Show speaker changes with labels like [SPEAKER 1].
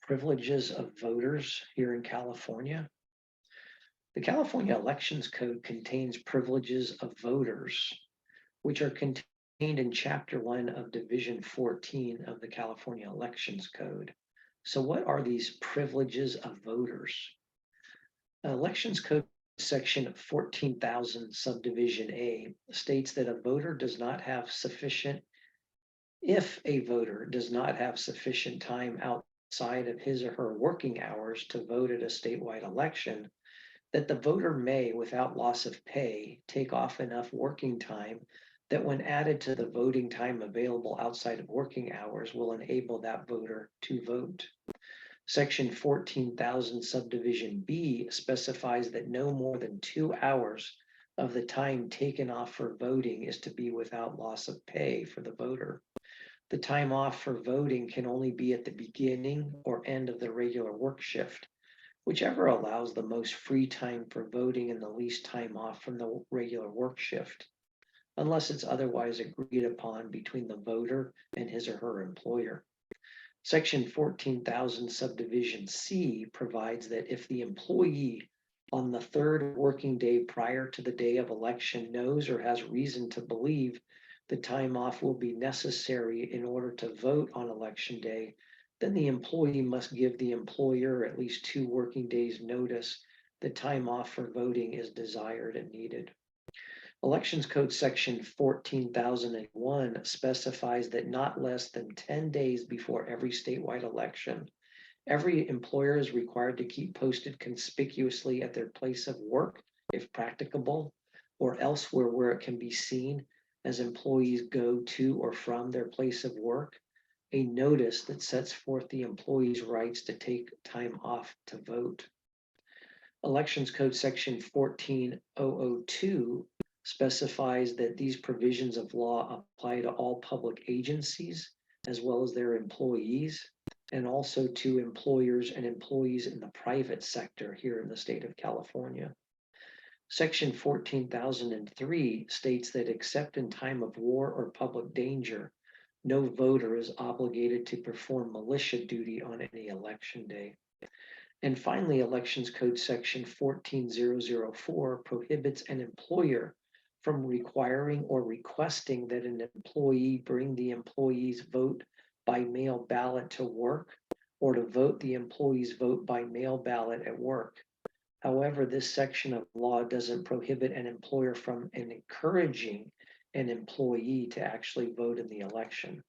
[SPEAKER 1] Privileges of voters here in California. The California Elections Code contains privileges of voters, which are contained in Chapter 1 of Division 14 of the California Elections Code. So, what are these privileges of voters? Elections Code Section 14,000, Subdivision A states that a voter does not have sufficient if a voter does not have sufficient time outside of his or her working hours to vote at a statewide election, that the voter may, without loss of pay, take off enough working time that when added to the voting time available outside of working hours will enable that voter to vote. Section 14,000 subdivision B specifies that no more than 2 hours of the time taken off for voting is to be without loss of pay for the voter. The time off for voting can only be at the beginning or end of the regular work shift, whichever allows the most free time for voting and the least time off from the regular work shift, unless it's otherwise agreed upon between the voter and his or her employer. Section 14,000 subdivision C provides that if the employee on the third working day prior to the day of election knows or has reason to believe the time off will be necessary in order to vote on election day, then the employee must give the employer at least 2 working days notice the time off for voting is desired and needed. Elections Code Section 14,001 specifies that not less than 10 days before every statewide election, every employer is required to keep posted conspicuously at their place of work, if practicable, or elsewhere where it can be seen as employees go to or from their place of work, a notice that sets forth the employee's rights to take time off to vote. Elections Code Section 14002 specifies that these provisions of law apply to all public agencies as well as their employees, and also to employers and employees in the private sector here in the state of California. Section 14,003 states that except in time of war or public danger, no voter is obligated to perform militia duty on any election day. And finally, Elections Code Section 14004 prohibits an employer from requiring or requesting that an employee bring the employee's vote by mail ballot to work or to vote the employee's vote by mail ballot at work. However, this section of law doesn't prohibit an employer from encouraging an employee to actually vote in the election.